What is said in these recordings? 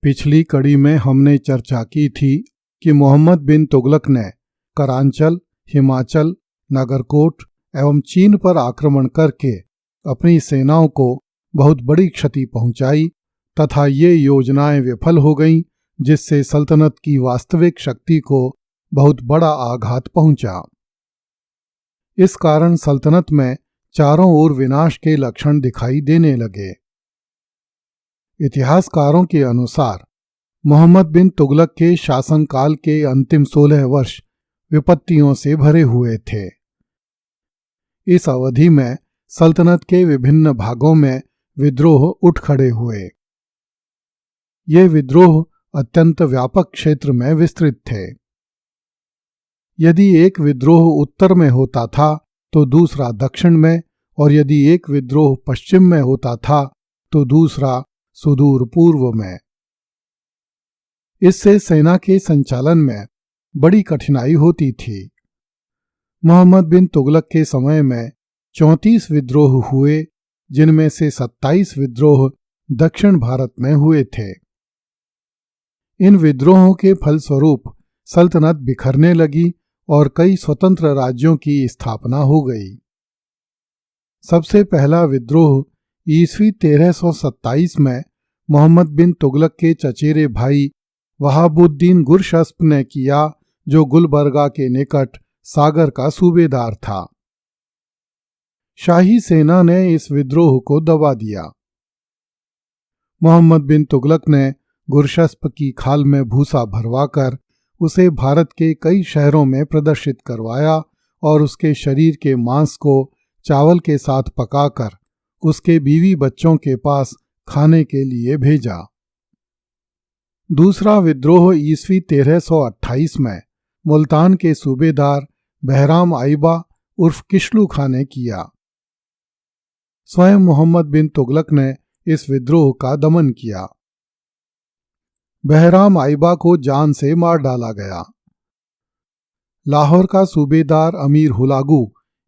पिछली कड़ी में हमने चर्चा की थी कि मोहम्मद बिन तुगलक ने करांचल, हिमाचल, नागरकोट एवं चीन पर आक्रमण करके अपनी सेनाओं को बहुत बड़ी क्षति पहुंचाई तथा ये योजनाएं विफल हो गईं, जिससे सल्तनत की वास्तविक शक्ति को बहुत बड़ा आघात पहुंचा। इस कारण सल्तनत में चारों ओर विनाश के लक्षण दिखाई देने लगे। इतिहासकारों के अनुसार मोहम्मद बिन तुगलक के शासनकाल के अंतिम 16 वर्ष विपत्तियों से भरे हुए थे। इस अवधि में सल्तनत के विभिन्न भागों में विद्रोह उठ खड़े हुए। ये विद्रोह अत्यंत व्यापक क्षेत्र में विस्तृत थे। यदि एक विद्रोह उत्तर में होता था तो दूसरा दक्षिण में, और यदि एक विद्रोह पश्चिम में होता था तो दूसरा सुदूर पूर्व में। इससे सेना के संचालन में बड़ी कठिनाई होती थी। मोहम्मद बिन तुगलक के समय में 34 विद्रोह हुए, जिनमें से 27 विद्रोह दक्षिण भारत में हुए थे। इन विद्रोहों के फलस्वरूप सल्तनत बिखरने लगी और कई स्वतंत्र राज्यों की स्थापना हो गई। सबसे पहला विद्रोह ईस्वी 1327 में मोहम्मद बिन तुगलक के चचेरे भाई वहाबुद्दीन गुरशस्प ने किया, जो गुलबर्गा के निकट सागर का सूबेदार था। शाही सेना ने इस विद्रोह को दबा दिया। मोहम्मद बिन तुगलक ने गुरशस्प की खाल में भूसा भरवाकर उसे भारत के कई शहरों में प्रदर्शित करवाया और उसके शरीर के मांस को चावल के साथ पकाकर उसके बीवी बच्चों के पास खाने के लिए भेजा। दूसरा विद्रोह ईस्वी 1328 में मुल्तान के सूबेदार बहराम आइबा उर्फ किशलू खां ने किया। स्वयं मोहम्मद बिन तुगलक ने इस विद्रोह का दमन किया। बहराम आइबा को जान से मार डाला गया। लाहौर का सूबेदार अमीर हुलागू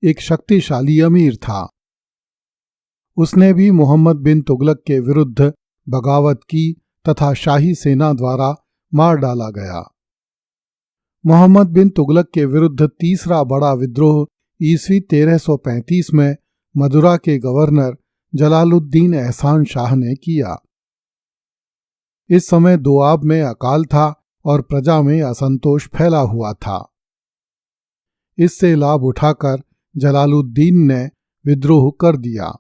एक शक्तिशाली अमीर था। उसने भी मोहम्मद बिन तुगलक के विरुद्ध बगावत की तथा शाही सेना द्वारा मार डाला गया। मोहम्मद बिन तुगलक के विरुद्ध तीसरा बड़ा विद्रोह ईस्वी 1335 में मदुरा के गवर्नर जलालुद्दीन एहसान शाह ने किया। इस समय दोआब में अकाल था और प्रजा में असंतोष फैला हुआ था। इससे लाभ उठाकर जलालुद्दीन ने विद्रोह कर दिया।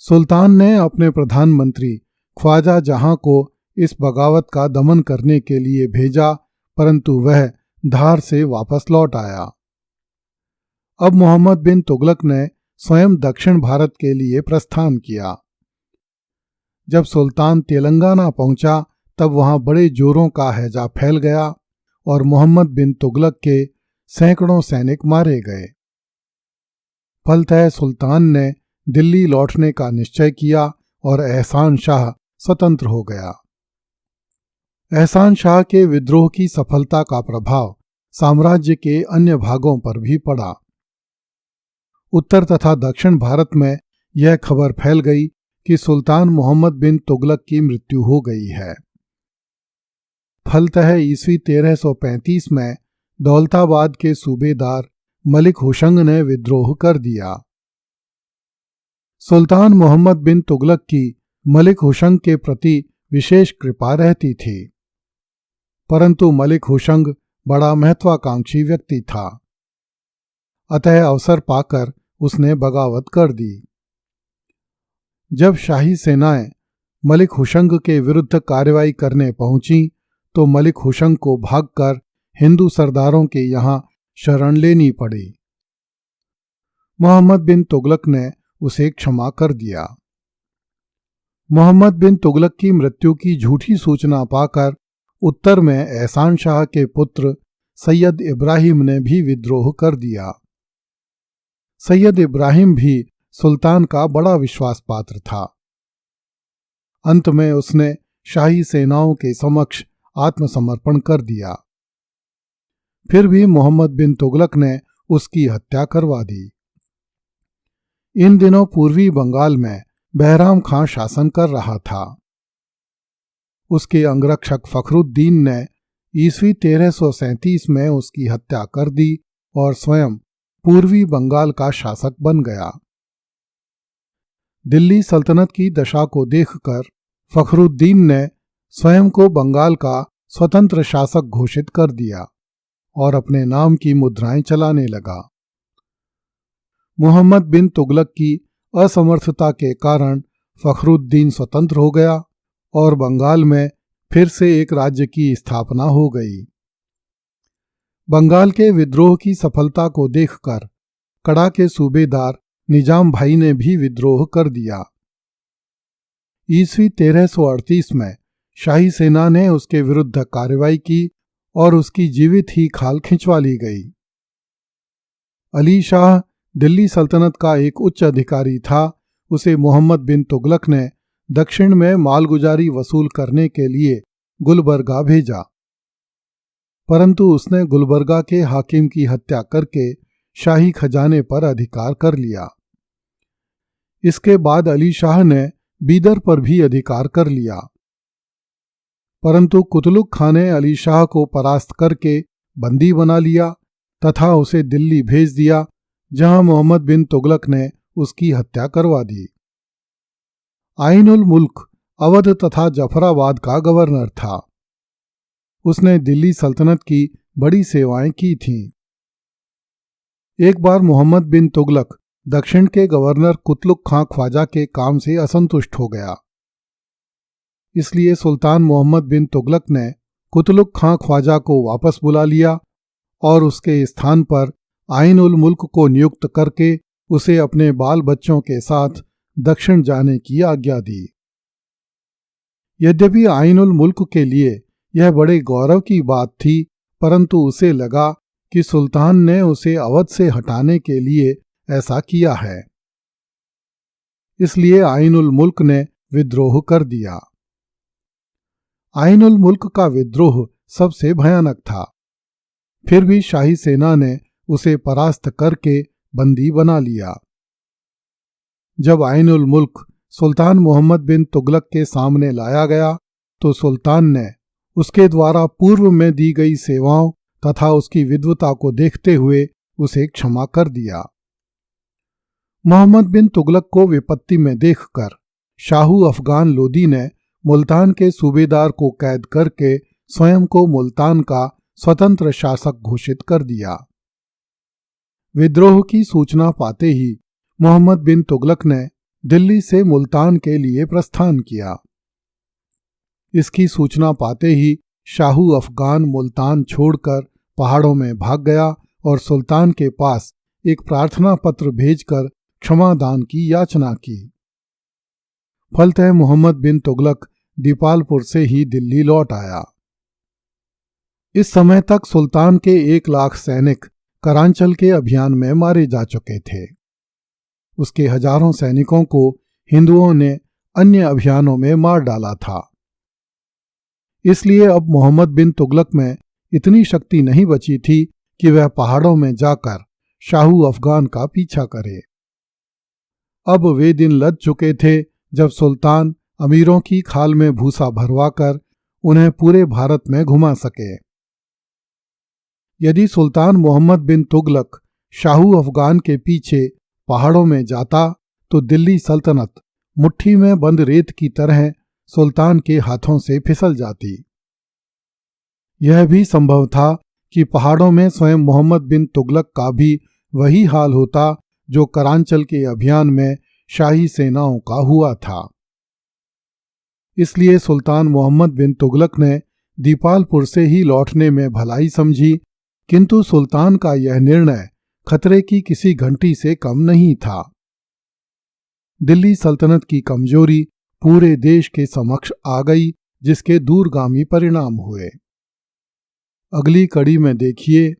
सुल्तान ने अपने प्रधानमंत्री ख्वाजा जहां को इस बगावत का दमन करने के लिए भेजा, परंतु वह धार से वापस लौट आया। अब मोहम्मद बिन तुगलक ने स्वयं दक्षिण भारत के लिए प्रस्थान किया। जब सुल्तान तेलंगाना पहुंचा तब वहां बड़े जोरों का हैजा फैल गया और मोहम्मद बिन तुगलक के सैकड़ों सैनिक मारे गए। फलतः सुल्तान ने दिल्ली लौटने का निश्चय किया और एहसान शाह स्वतंत्र हो गया। एहसान शाह के विद्रोह की सफलता का प्रभाव साम्राज्य के अन्य भागों पर भी पड़ा। उत्तर तथा दक्षिण भारत में यह खबर फैल गई कि सुल्तान मोहम्मद बिन तुगलक की मृत्यु हो गई है। फलतः ईस्वी 1335 में दौलताबाद के सूबेदार मलिक हुशंग ने विद्रोह कर दिया। सुल्तान मोहम्मद बिन तुगलक की मलिक हुशंग के प्रति विशेष कृपा रहती थी, परंतु मलिक हुशंग बड़ा महत्वाकांक्षी व्यक्ति था। अतः अवसर पाकर उसने बगावत कर दी। जब शाही सेनाएं मलिक हुशंग के विरुद्ध कार्रवाई करने पहुंची तो मलिक हुशंग को भागकर हिंदू सरदारों के यहाँ शरण लेनी पड़ी। मोहम्मद बिन तुगलक ने उसे क्षमा कर दिया। मोहम्मद बिन तुगलक की मृत्यु की झूठी सूचना पाकर उत्तर में एहसान शाह के पुत्र सैयद इब्राहिम ने भी विद्रोह कर दिया। सैयद इब्राहिम भी सुल्तान का बड़ा विश्वास पात्र था। अंत में उसने शाही सेनाओं के समक्ष आत्मसमर्पण कर दिया। फिर भी मोहम्मद बिन तुगलक ने उसकी हत्या करवा दी। इन दिनों पूर्वी बंगाल में बहराम खां शासन कर रहा था। उसके अंगरक्षक फखरुद्दीन ने ईस्वी 1337 में उसकी हत्या कर दी और स्वयं पूर्वी बंगाल का शासक बन गया। दिल्ली सल्तनत की दशा को देखकर फखरुद्दीन ने स्वयं को बंगाल का स्वतंत्र शासक घोषित कर दिया और अपने नाम की मुद्राएं चलाने लगा। मोहम्मद बिन तुगलक की असमर्थता के कारण फखरुद्दीन स्वतंत्र हो गया और बंगाल में फिर से एक राज्य की स्थापना हो गई। बंगाल के विद्रोह की सफलता को देखकर कड़ा के सूबेदार निजाम भाई ने भी विद्रोह कर दिया। ईस्वी 1338 में शाही सेना ने उसके विरुद्ध कार्रवाई की और उसकी जीवित ही खाल खिंचवा ली गई। अली शाह दिल्ली सल्तनत का एक उच्च अधिकारी था। उसे मोहम्मद बिन तुगलक ने दक्षिण में मालगुजारी वसूल करने के लिए गुलबर्गा भेजा, परंतु उसने गुलबर्गा के हाकिम की हत्या करके शाही खजाने पर अधिकार कर लिया। इसके बाद अली शाह ने बीदर पर भी अधिकार कर लिया, परंतु कुतलुक खां ने अली शाह को परास्त करके बंदी बना लिया तथा उसे दिल्ली भेज दिया, जहां मोहम्मद बिन तुगलक ने उसकी हत्या करवा दी। आइन उल मुल्क अवध तथा जफराबाद का गवर्नर था। उसने दिल्ली सल्तनत की बड़ी सेवाएं की थीं। एक बार मोहम्मद बिन तुगलक दक्षिण के गवर्नर कुतलुक खां ख्वाजा के काम से असंतुष्ट हो गया। इसलिए सुल्तान मोहम्मद बिन तुगलक ने कुतलुक खां ख्वाजा को वापस बुला लिया और उसके स्थान पर आइन उल मुल्क को नियुक्त करके उसे अपने बाल बच्चों के साथ दक्षिण जाने की आज्ञा दी। यद्यपि आइन उल मुल्क के लिए यह बड़े गौरव की बात थी, परंतु उसे लगा कि सुल्तान ने उसे अवध से हटाने के लिए ऐसा किया है। इसलिए आइन उल मुल्क ने विद्रोह कर दिया। आइन उल मुल्क का विद्रोह सबसे भयानक था। फिर भी शाही सेना ने उसे परास्त करके बंदी बना लिया। जब आइन उल मुल्क सुल्तान मोहम्मद बिन तुगलक के सामने लाया गया तो सुल्तान ने उसके द्वारा पूर्व में दी गई सेवाओं तथा उसकी विद्वता को देखते हुए उसे क्षमा कर दिया। मोहम्मद बिन तुगलक को विपत्ति में देखकर शाहू अफगान लोदी ने मुल्तान के सूबेदार को कैद करके स्वयं को मुल्तान का स्वतंत्र शासक घोषित कर दिया। विद्रोह की सूचना पाते ही मोहम्मद बिन तुगलक ने दिल्ली से मुल्तान के लिए प्रस्थान किया। इसकी सूचना पाते ही शाहू अफगान मुल्तान छोड़कर पहाड़ों में भाग गया और सुल्तान के पास एक प्रार्थना पत्र भेजकर क्षमादान की याचना की। फलतः मोहम्मद बिन तुगलक दीपालपुर से ही दिल्ली लौट आया। इस समय तक सुल्तान के 1 लाख सैनिक करांचल के अभियान में मारे जा चुके थे। उसके हजारों सैनिकों को हिंदुओं ने अन्य अभियानों में मार डाला था। इसलिए अब मोहम्मद बिन तुगलक में इतनी शक्ति नहीं बची थी कि वह पहाड़ों में जाकर शाहू अफगान का पीछा करे। अब वे दिन लद चुके थे जब सुल्तान अमीरों की खाल में भूसा भरवाकर उन्हें पूरे भारत में घुमा सके। यदि सुल्तान मोहम्मद बिन तुगलक शाहू अफगान के पीछे पहाड़ों में जाता तो दिल्ली सल्तनत मुट्ठी में बंद रेत की तरह सुल्तान के हाथों से फिसल जाती। यह भी संभव था कि पहाड़ों में स्वयं मोहम्मद बिन तुगलक का भी वही हाल होता जो करांचल के अभियान में शाही सेनाओं का हुआ था। इसलिए सुल्तान मोहम्मद बिन तुगलक ने दीपालपुर से ही लौटने में भलाई समझी, किंतु सुल्तान का यह निर्णय खतरे की किसी घंटी से कम नहीं था। दिल्ली सल्तनत की कमजोरी पूरे देश के समक्ष आ गई, जिसके दूरगामी परिणाम हुए। अगली कड़ी में देखिए,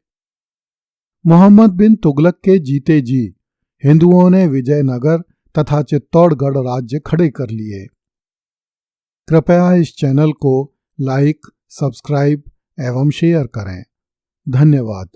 मोहम्मद बिन तुगलक के जीते जी हिंदुओं ने विजयनगर तथा चित्तौड़गढ़ राज्य खड़े कर लिए। कृपया इस चैनल को लाइक, सब्सक्राइब एवं शेयर करें। धन्यवाद।